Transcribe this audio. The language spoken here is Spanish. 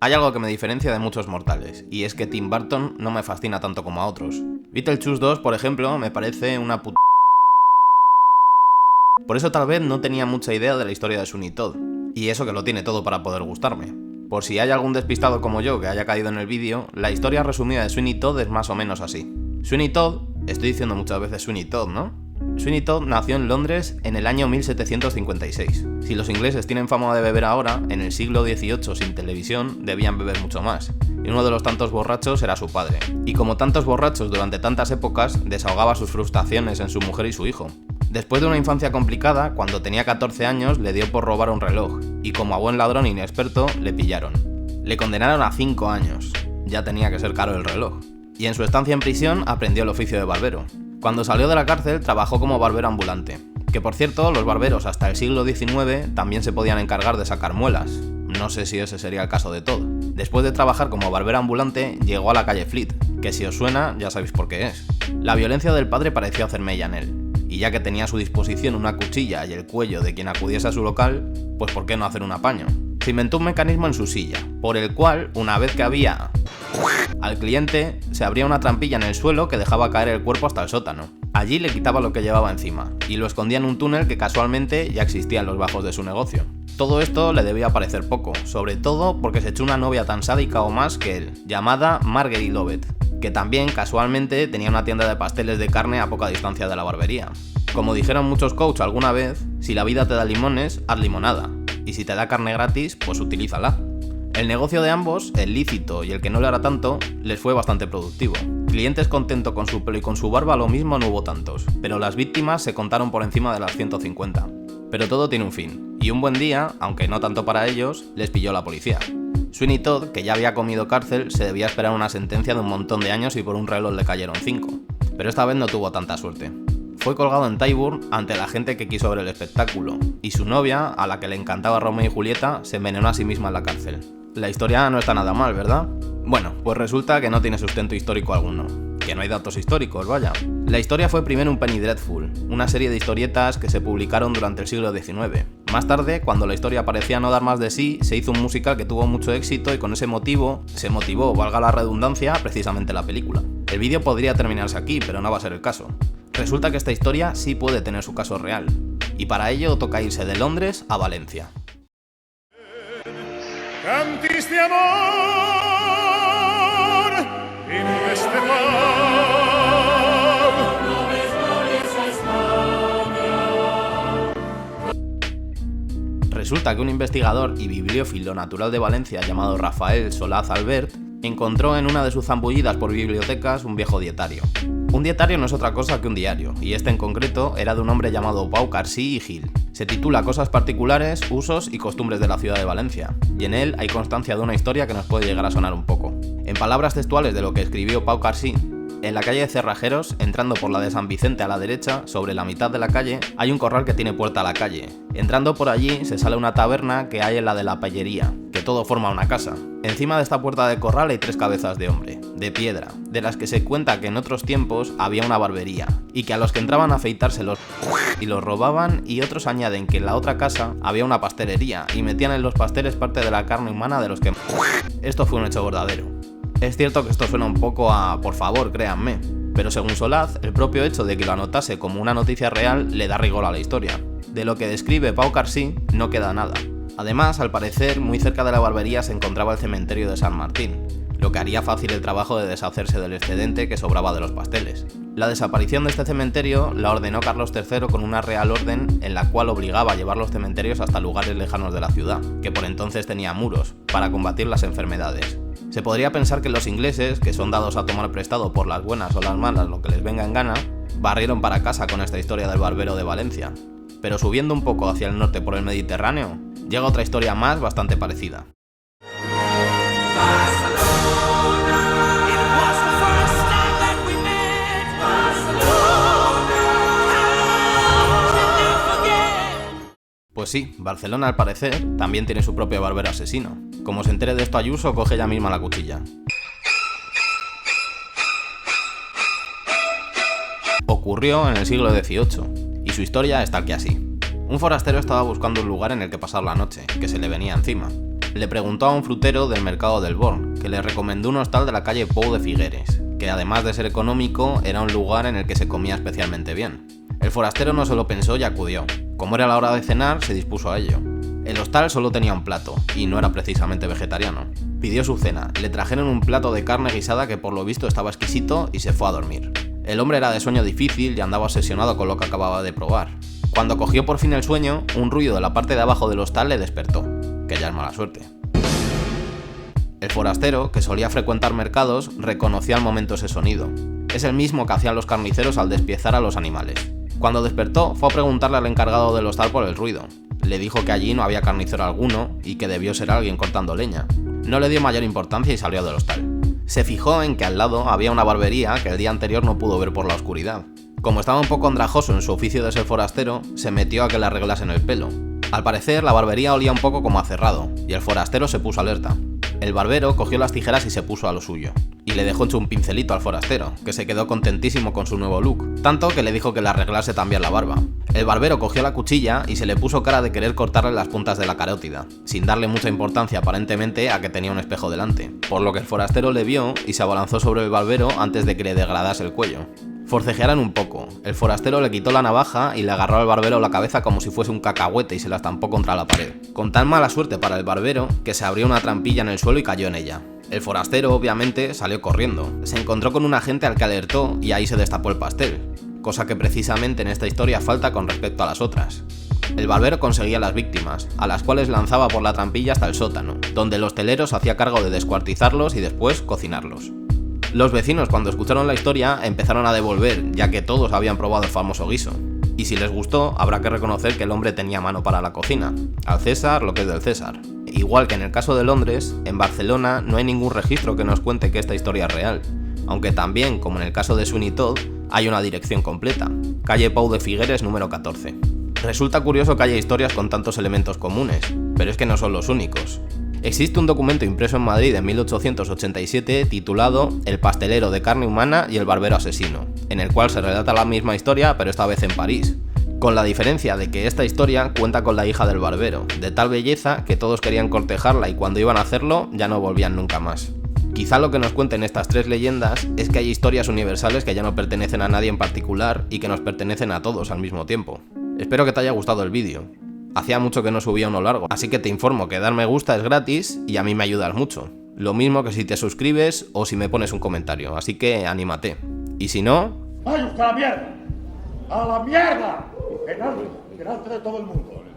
Hay algo que me diferencia de muchos mortales, y es que Tim Burton no me fascina tanto como a otros. Beetlejuice 2, por ejemplo, me parece una puta... Por eso tal vez no tenía mucha idea de la historia de Sweeney Todd, y eso que lo tiene todo para poder gustarme. Por si hay algún despistado como yo que haya caído en el vídeo, la historia resumida de Sweeney Todd es más o menos así. Sweeney Todd, estoy diciendo muchas veces Sweeney Todd, ¿no? Sweeney Todd nació en Londres en el año 1756. Si los ingleses tienen fama de beber ahora, en el siglo XVIII sin televisión debían beber mucho más. Y uno de los tantos borrachos era su padre. Y como tantos borrachos durante tantas épocas, desahogaba sus frustraciones en su mujer y su hijo. Después de una infancia complicada, cuando tenía 14 años le dio por robar un reloj, y como a buen ladrón inexperto, le pillaron. Le condenaron a 5 años. Ya tenía que ser caro el reloj. Y en su estancia en prisión aprendió el oficio de barbero. Cuando salió de la cárcel trabajó como barbero ambulante, que por cierto los barberos hasta el siglo XIX también se podían encargar de sacar muelas, no sé si ese sería el caso de Todd. Después de trabajar como barbero ambulante llegó a la calle Fleet, que si os suena ya sabéis por qué es. La violencia del padre pareció hacer mella en él, y ya que tenía a su disposición una cuchilla y el cuello de quien acudiese a su local, pues ¿por qué no hacer un apaño? Se inventó un mecanismo en su silla, por el cual, una vez que había al cliente, se abría una trampilla en el suelo que dejaba caer el cuerpo hasta el sótano. Allí le quitaba lo que llevaba encima, y lo escondía en un túnel que casualmente ya existía en los bajos de su negocio. Todo esto le debía parecer poco, sobre todo porque se echó una novia tan sádica o más que él, llamada Marguerite Lovett, que también casualmente tenía una tienda de pasteles de carne a poca distancia de la barbería. Como dijeron muchos coaches alguna vez, si la vida te da limones, haz limonada, y si te da carne gratis, pues utilízala. El negocio de ambos, el lícito y el que no lo era tanto, les fue bastante productivo. Clientes contentos con su pelo y con su barba lo mismo no hubo tantos, pero las víctimas se contaron por encima de las 150. Pero todo tiene un fin, y un buen día, aunque no tanto para ellos, les pilló la policía. Sweeney Todd, que ya había comido cárcel, se debía esperar una sentencia de un montón de años y por un reloj le cayeron 5. Pero esta vez no tuvo tanta suerte. Fue colgado en Tyburn ante la gente que quiso ver el espectáculo, y su novia, a la que le encantaba Romeo y Julieta, se envenenó a sí misma en la cárcel. La historia no está nada mal, ¿verdad? Bueno, pues resulta que no tiene sustento histórico alguno. Que no hay datos históricos, vaya. La historia fue primero un Penny Dreadful, una serie de historietas que se publicaron durante el siglo XIX. Más tarde, cuando la historia parecía no dar más de sí, se hizo un musical que tuvo mucho éxito y con ese motivo, valga la redundancia, precisamente la película. El vídeo podría terminarse aquí, pero no va a ser el caso. Resulta que esta historia sí puede tener su caso real, y para ello toca irse de Londres a Valencia. Cantiste amor en este mar. Resulta que un investigador y bibliófilo natural de Valencia llamado Rafael Solaz Albert encontró en una de sus zambullidas por bibliotecas un viejo dietario. Un dietario no es otra cosa que un diario, y este en concreto era de un hombre llamado Pau Carsí y Gil. Se titula Cosas particulares, usos y costumbres de la ciudad de Valencia, y en él hay constancia de una historia que nos puede llegar a sonar un poco. En palabras textuales de lo que escribió Pau Carsí, en la calle de Cerrajeros, entrando por la de San Vicente a la derecha, sobre la mitad de la calle, hay un corral que tiene puerta a la calle. Entrando por allí se sale una taberna que hay en la de la Pellería, que todo forma una casa. Encima de esta puerta de corral hay 3 cabezas de hombre, de piedra, de las que se cuenta que en otros tiempos había una barbería, y que a los que entraban a afeitárselos y los robaban, y otros añaden que en la otra casa había una pastelería, y metían en los pasteles parte de la carne humana de los que... Esto fue un hecho verdadero. Es cierto que esto suena un poco a por favor, créanme, pero según Solaz, el propio hecho de que lo anotase como una noticia real le da rigor a la historia. De lo que describe Pau Carsí no queda nada. Además, al parecer, muy cerca de la barbería se encontraba el cementerio de San Martín, lo que haría fácil el trabajo de deshacerse del excedente que sobraba de los pasteles. La desaparición de este cementerio la ordenó Carlos III con una real orden en la cual obligaba a llevar los cementerios hasta lugares lejanos de la ciudad, que por entonces tenía muros, para combatir las enfermedades. Se podría pensar que los ingleses, que son dados a tomar prestado por las buenas o las malas lo que les venga en gana, barrieron para casa con esta historia del barbero de Valencia. Pero subiendo un poco hacia el norte por el Mediterráneo, llega otra historia más bastante parecida. Pues sí, Barcelona al parecer también tiene su propio barbero asesino. Como se entere de esto Ayuso, coge ella misma la cuchilla. Ocurrió en el siglo XVIII, y su historia es tal que así. Un forastero estaba buscando un lugar en el que pasar la noche, que se le venía encima. Le preguntó a un frutero del mercado del Born, que le recomendó un hostal de la calle Pou de Figueres, que además de ser económico, era un lugar en el que se comía especialmente bien. El forastero no se lo pensó y acudió. Como era la hora de cenar, se dispuso a ello. El hostal solo tenía un plato, y no era precisamente vegetariano. Pidió su cena, le trajeron un plato de carne guisada que por lo visto estaba exquisito y se fue a dormir. El hombre era de sueño difícil y andaba obsesionado con lo que acababa de probar. Cuando cogió por fin el sueño, un ruido de la parte de abajo del hostal le despertó, que ya es mala suerte. El forastero, que solía frecuentar mercados, reconoció al momento ese sonido. Es el mismo que hacían los carniceros al despiezar a los animales. Cuando despertó, fue a preguntarle al encargado del hostal por el ruido. Le dijo que allí no había carnicero alguno y que debió ser alguien cortando leña. No le dio mayor importancia y salió del hostal. Se fijó en que al lado había una barbería que el día anterior no pudo ver por la oscuridad. Como estaba un poco andrajoso en su oficio de ser forastero, se metió a que le arreglasen el pelo. Al parecer, la barbería olía un poco como a cerrado, y el forastero se puso alerta. El barbero cogió las tijeras y se puso a lo suyo, y le dejó hecho un pincelito al forastero, que se quedó contentísimo con su nuevo look, tanto que le dijo que le arreglase también la barba. El barbero cogió la cuchilla y se le puso cara de querer cortarle las puntas de la carótida, sin darle mucha importancia aparentemente a que tenía un espejo delante, por lo que el forastero le vio y se abalanzó sobre el barbero antes de que le degradase el cuello. Forcejearon un poco, el forastero le quitó la navaja y le agarró al barbero la cabeza como si fuese un cacahuete y se la estampó contra la pared, con tan mala suerte para el barbero que se abrió una trampilla en el suelo y cayó en ella. El forastero, obviamente, salió corriendo, se encontró con un agente al que alertó y ahí se destapó el pastel, cosa que precisamente en esta historia falta con respecto a las otras. El barbero conseguía las víctimas, a las cuales lanzaba por la trampilla hasta el sótano, donde el hostelero se hacía cargo de descuartizarlos y después cocinarlos. Los vecinos, cuando escucharon la historia, empezaron a devolver, ya que todos habían probado el famoso guiso. Y si les gustó, habrá que reconocer que el hombre tenía mano para la cocina. Al César lo que es del César. Igual que en el caso de Londres, en Barcelona no hay ningún registro que nos cuente que esta historia es real. Aunque también, como en el caso de Sweeney Todd, hay una dirección completa. Calle Pou de Figueres número 14. Resulta curioso que haya historias con tantos elementos comunes, pero es que no son los únicos. Existe un documento impreso en Madrid en 1887 titulado El pastelero de carne humana y el barbero asesino, en el cual se relata la misma historia pero esta vez en París, con la diferencia de que esta historia cuenta con la hija del barbero, de tal belleza que todos querían cortejarla y cuando iban a hacerlo ya no volvían nunca más. Quizá lo que nos cuenten estas tres leyendas es que hay historias universales que ya no pertenecen a nadie en particular y que nos pertenecen a todos al mismo tiempo. Espero que te haya gustado el vídeo. Hacía mucho que no subía uno largo, así que te informo que dar me gusta es gratis y a mí me ayudas mucho. Lo mismo que si te suscribes o si me pones un comentario, así que anímate. Y si no... ¡Vaya usted a la mierda! ¡A la mierda! En alto de todo el mundo.